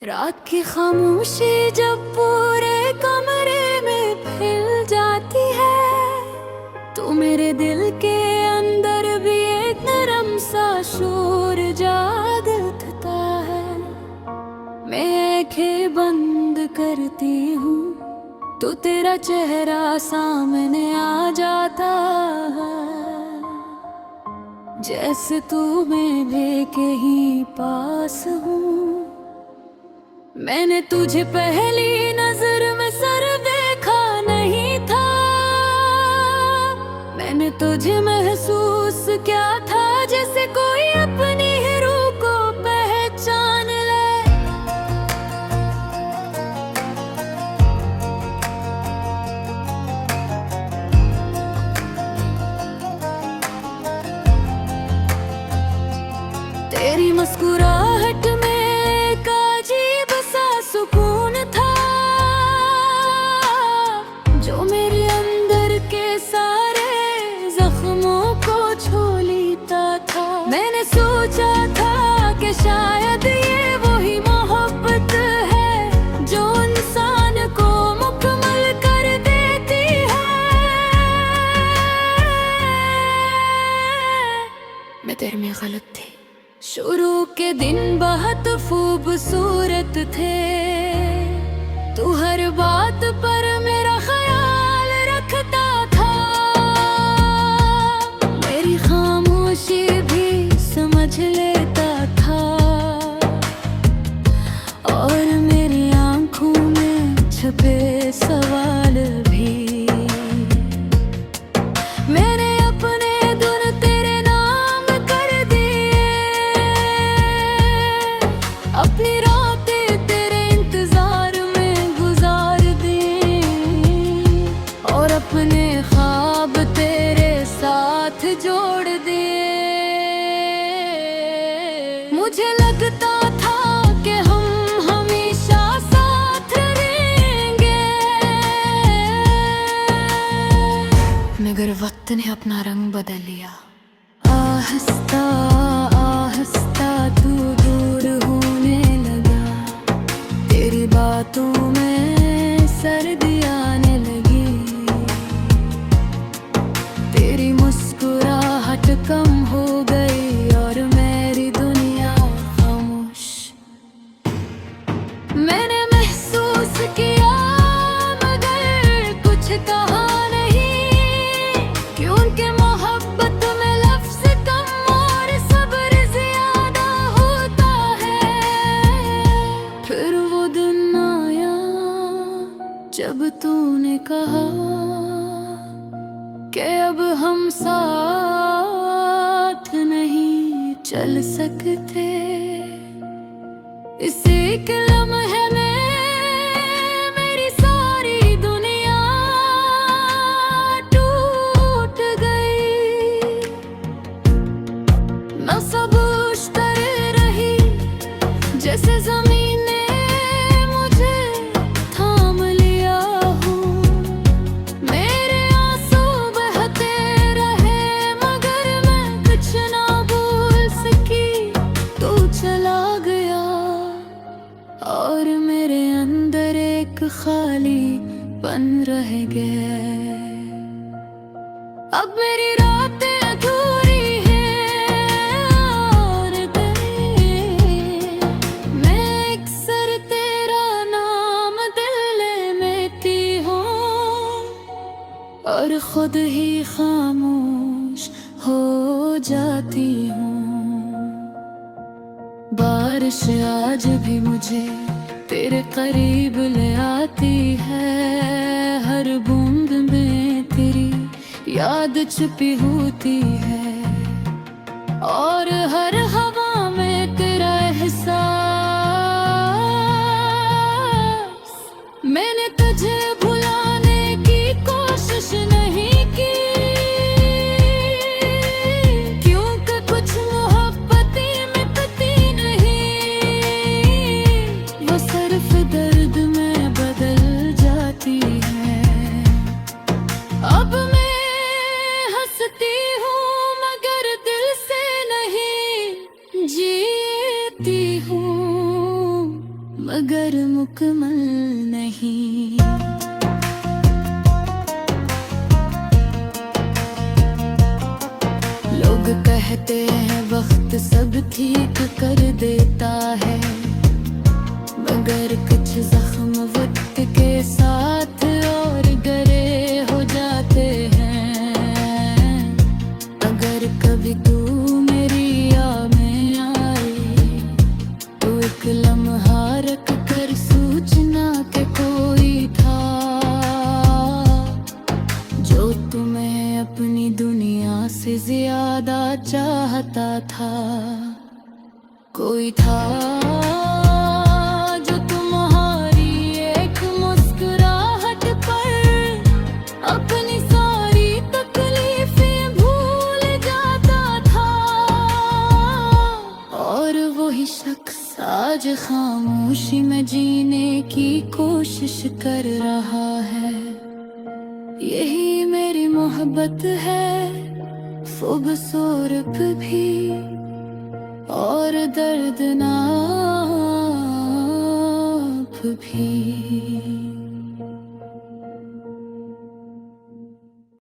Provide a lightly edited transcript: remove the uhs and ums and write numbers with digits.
रात की खामोशी जब पूरे कमरे में फैल जाती है तो मेरे दिल के अंदर भी एक नरम सा शोर जाग उठता है। मैं आंखें बंद करती हूँ तो तेरा चेहरा सामने आ जाता है, जैसे तू मेरे के ही पास हूँ। मैंने तुझे पहली नजर में सर देखा नहीं था, मैंने तुझे महसूस क्या था जैसे कोई अपनी ही रूह को पहचान ले। तेरी मुस्कुराहट में सुकून था जो मेरे अंदर के सारे जख्मों को छू लेता था। मैंने सोचा था कि शायद ये वही मोहब्बत है जो इंसान को मुकम्मल कर देती है। मैं तेरे में गलत थी। शुरू के दिन बहुत खूबसूरत थे, तू हर बात पर मेरा ख्याल रखता था। मेरी खामोशी भी समझ लेता था और मेरी आंखों में छुपे सवाल भी। मैंने अपने दिन तेरे नाम कर दिए, अपनी रातें तेरे इंतजार में गुजार दी और अपने ख्वाब तेरे साथ जोड़ दिए। मुझे लगता था कि हम हमेशा साथ रहेंगे, मगर वक्त ने अपना रंग बदल लिया। आहिस्ता आहिस्ता तू दूर होने लगा, तेरी बातों में सर्दी आने लगी, तेरी मुस्कुराहट कम हो गई और मेरी दुनिया खामोश। मैंने महसूस किया मगर कुछ कहा नहीं, क्योंकि मोहब्बत में लफ्ज़ कम और सब्र ज़्यादा होता है। फिर वो दिन आया जब तूने कहा कि अब हम साथ नहीं चल सकते। इस एक लम्हे में मेरी सारी दुनिया टूट गई। मैं सब उछलते रही जैसे ज़मीन ने मुझे थाम लिया हो। मेरे आंसू बहते रहे मगर मैं कुछ ना बोल सकी। तू चला गया और मेरे अंदर एक खालीपन रह गया। अब मेरी रातें अधूरी हैं और तेरे मैं अक्सर तेरा नाम दिल में लेती हूँ और खुद ही खामोश हो जाती हूँ। बारिश आज भी मुझे तेरे करीब ले आती है, हर बूंद में तेरी याद छुपी होती है और हर हवा में तेरा एहसास। मैंने तुझे भुलाने की कोशिश नहीं की, क्योंकि कुछ मोहब्बतें मिटती नहीं, वो सिर्फ दर्द में बदल जाती है। अब मैं हंसती हूँ मगर दिल से नहीं जीती हूँ। मगर मुकम्मल नहीं। लोग कहते हैं वक्त सब ठीक कर देता है, मगर कुछ जख्म वक्त के साथ और गहरे हो जाते हैं। अगर कभी तू मेरी याद में आए तो एक लम्हा रख कर सूचना के कोई था जो तुम्हें अपनी दुनिया से ज्यादा चाहता था। कोई था जो तुम्हारी एक मुस्कुराहट पर अपनी सारी तकलीफें भूल जाता था, और वही शख्स आज खामोशी में जीने की कोशिश कर रहा है। यही मेरी मोहब्बत है, खूबसूरत भी और दर्दनाक भी।